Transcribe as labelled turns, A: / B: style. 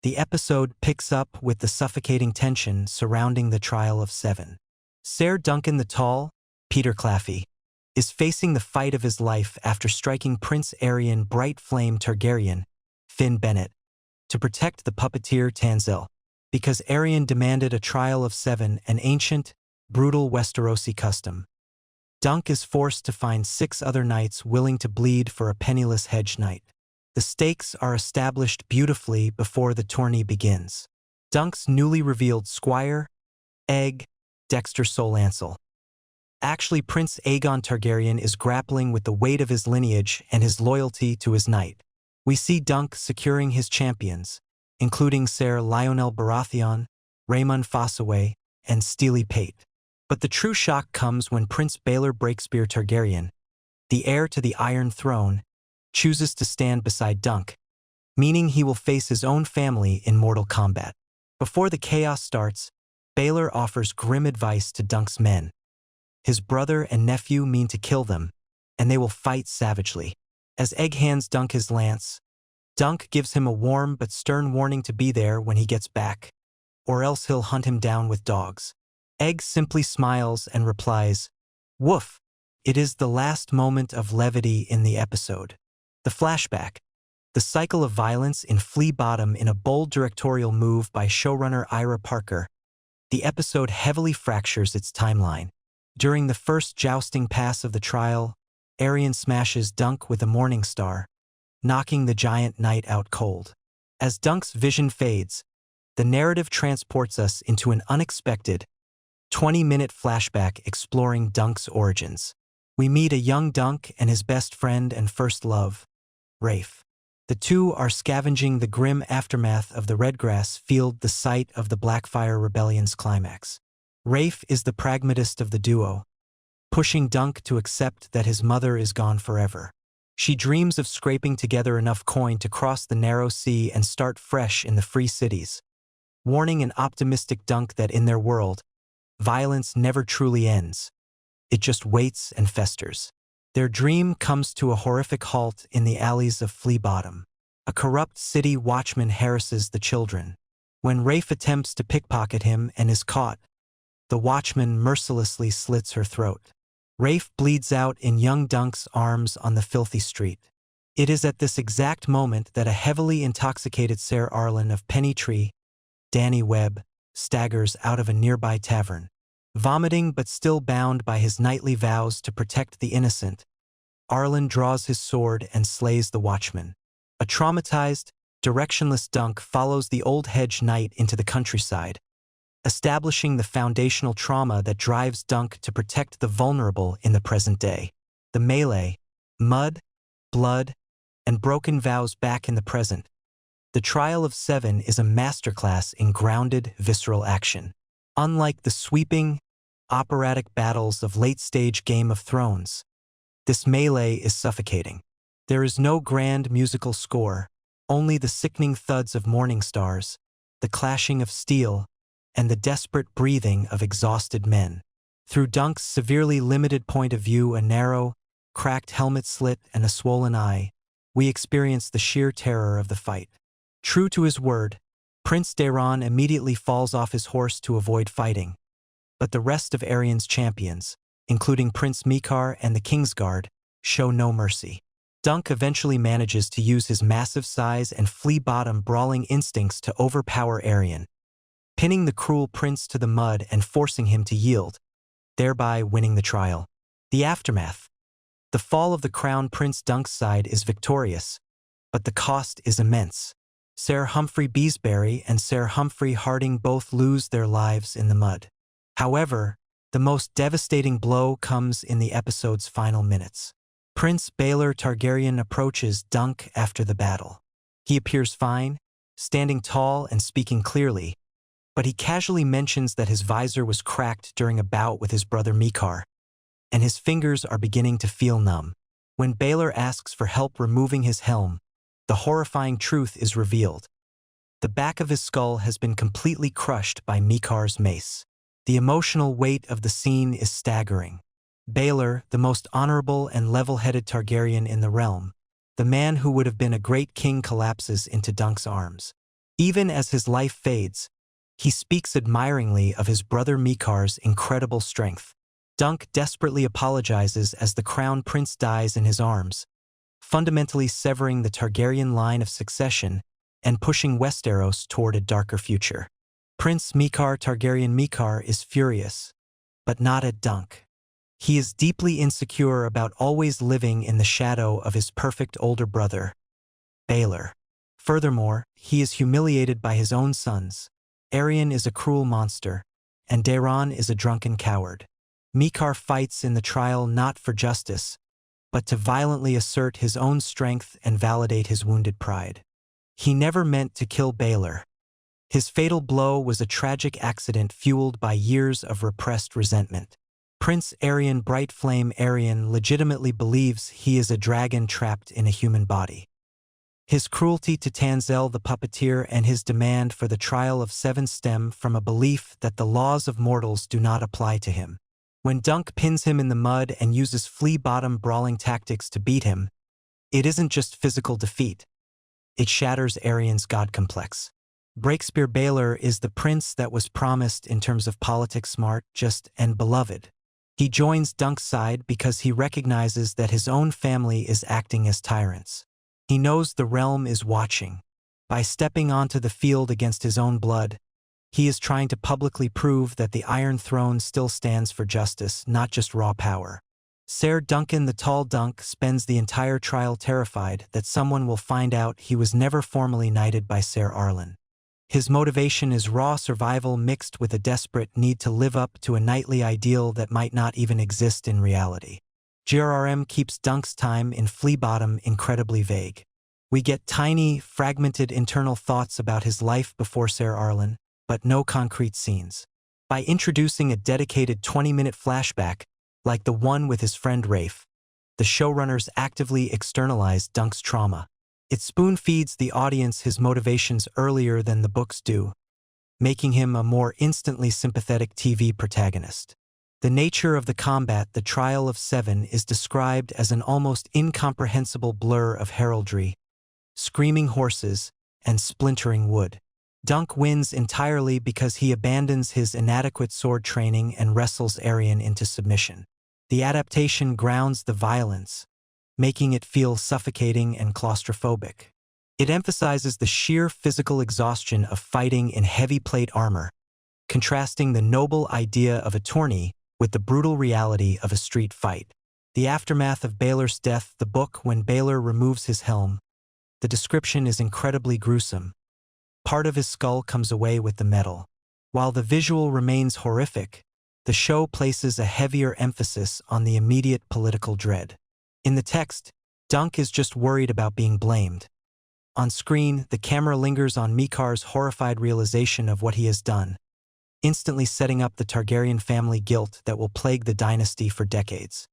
A: The episode picks up with the suffocating tension surrounding the trial of 7. Ser Duncan the Tall, Peter Claffey, is facing the fight of his life after striking Prince Aerion Bright Flame Targaryen, Finn Bennett, to protect the puppeteer Tanzil, because Aerion demanded a trial of 7, an ancient, brutal Westerosi custom. Dunk is forced to find 6 other knights willing to bleed for a penniless Hedge Knight. The stakes are established beautifully before the tourney begins. Dunk's newly revealed squire, Egg, Dexter Solancel. Actually, Prince Aegon Targaryen is grappling with the weight of his lineage and his loyalty to his knight. We see Dunk securing his champions, including Ser Lionel Baratheon, Raymun Fossoway, and Steely Pate. But the true shock comes when Prince Baelor Breakspear Targaryen, the heir to the Iron Throne, chooses to stand beside Dunk, meaning he will face his own family in mortal combat. Before the chaos starts, Baelor offers grim advice to Dunk's men. His brother and nephew mean to kill them, and they will fight savagely. As Egg hands Dunk his lance, Dunk gives him a warm but stern warning to be there when he gets back, or else he'll hunt him down with dogs. Egg simply smiles and replies, "Woof." It is the last moment of levity in the episode. The flashback, the cycle of violence in Flea Bottom in a bold directorial move by showrunner Ira Parker. The episode heavily fractures its timeline. During the first jousting pass of the trial, Aerion smashes Dunk with a Morning Star, knocking the giant knight out cold. As Dunk's vision fades, the narrative transports us into an unexpected, 20-minute flashback exploring Dunk's origins. We meet a young Dunk and his best friend and first love, Rafe. The two are scavenging the grim aftermath of the Redgrass Field, the site of the Blackfire Rebellion's climax. Rafe is the pragmatist of the duo, pushing Dunk to accept that his mother is gone forever. She dreams of scraping together enough coin to cross the narrow sea and start fresh in the free cities, warning an optimistic Dunk that in their world, violence never truly ends. It just waits and festers. Their dream comes to a horrific halt in the alleys of Flea Bottom. A corrupt city watchman harasses the children. When Rafe attempts to pickpocket him and is caught, the watchman mercilessly slits her throat. Rafe bleeds out in young Dunk's arms on the filthy street. It is at this exact moment that a heavily intoxicated Ser Arlen of Pennytree, Danny Webb, staggers out of a nearby tavern. Vomiting but still bound by his knightly vows to protect the innocent, Arlen draws his sword and slays the watchman. A traumatized, directionless Dunk follows the old Hedge Knight into the countryside, establishing the foundational trauma that drives Dunk to protect the vulnerable in the present day. The melee, mud, blood, and broken vows back in the present. The Trial of 7 is a masterclass in grounded, visceral action. Unlike the sweeping, operatic battles of late-stage Game of Thrones, this melee is suffocating. There is no grand musical score, only the sickening thuds of morning stars, the clashing of steel, and the desperate breathing of exhausted men. Through Dunk's severely limited point of view, a narrow, cracked helmet slit and a swollen eye, we experience the sheer terror of the fight. True to his word, Prince Aerion immediately falls off his horse to avoid fighting, but the rest of Aerion's champions, including Prince Mikar and the Kingsguard, show no mercy. Dunk eventually manages to use his massive size and flea-bottom brawling instincts to overpower Aerion, pinning the cruel prince to the mud and forcing him to yield, thereby winning the trial. The aftermath. The fall of the crown. Prince Dunk's side is victorious, but the cost is immense. Ser Humphrey Beesbury and Ser Humphrey Harding both lose their lives in the mud. However, the most devastating blow comes in the episode's final minutes. Prince Baelor Targaryen approaches Dunk after the battle. He appears fine, standing tall and speaking clearly, but he casually mentions that his visor was cracked during a bout with his brother Mikar, and his fingers are beginning to feel numb. When Baelor asks for help removing his helm, the horrifying truth is revealed. The back of his skull has been completely crushed by Mikar's mace. The emotional weight of the scene is staggering. Baelor, the most honorable and level-headed Targaryen in the realm, the man who would have been a great king, collapses into Dunk's arms. Even as his life fades, he speaks admiringly of his brother Mikar's incredible strength. Dunk desperately apologizes as the crown prince dies in his arms, fundamentally severing the Targaryen line of succession and pushing Westeros toward a darker future. Prince Targaryen Mikar is furious, but not at Dunk. He is deeply insecure about always living in the shadow of his perfect older brother, Baelor. Furthermore, he is humiliated by his own sons. Aerion is a cruel monster, and Daeron is a drunken coward. Mikar fights in the trial not for justice, but to violently assert his own strength and validate his wounded pride. He never meant to kill Baelor. His fatal blow was a tragic accident fueled by years of repressed resentment. Prince Aerion Brightflame Aerion legitimately believes he is a dragon trapped in a human body. His cruelty to Tanzel the puppeteer and his demand for the trial of 7 stem from a belief that the laws of mortals do not apply to him. When Dunk pins him in the mud and uses flea-bottom brawling tactics to beat him, it isn't just physical defeat. It shatters Aerion's god complex. Breakspear Baelor is the prince that was promised in terms of politics, smart, just, and beloved. He joins Dunk's side because he recognizes that his own family is acting as tyrants. He knows the realm is watching. By stepping onto the field against his own blood, he is trying to publicly prove that the Iron Throne still stands for justice, not just raw power. Ser Duncan the Tall Dunk spends the entire trial terrified that someone will find out he was never formally knighted by Ser Arlen. His motivation is raw survival mixed with a desperate need to live up to a knightly ideal that might not even exist in reality. GRRM keeps Dunk's time in Fleabottom incredibly vague. We get tiny, fragmented internal thoughts about his life before Ser Arlen, but no concrete scenes. By introducing a dedicated 20-minute flashback, like the one with his friend Rafe, the showrunners actively externalize Dunk's trauma. It spoon-feeds the audience his motivations earlier than the books do, making him a more instantly sympathetic TV protagonist. The nature of the combat, the Trial of 7, is described as an almost incomprehensible blur of heraldry, screaming horses, and splintering wood. Dunk wins entirely because he abandons his inadequate sword training and wrestles Aerion into submission. The adaptation grounds the violence, making it feel suffocating and claustrophobic. It emphasizes the sheer physical exhaustion of fighting in heavy plate armor, contrasting the noble idea of a tourney with the brutal reality of a street fight. The aftermath of Baelor's death, the book When Baelor Removes His Helm. The description is incredibly gruesome. Part of his skull comes away with the metal. While the visual remains horrific, the show places a heavier emphasis on the immediate political dread. In the text, Dunk is just worried about being blamed. On screen, the camera lingers on Mikar's horrified realization of what he has done, instantly setting up the Targaryen family guilt that will plague the dynasty for decades.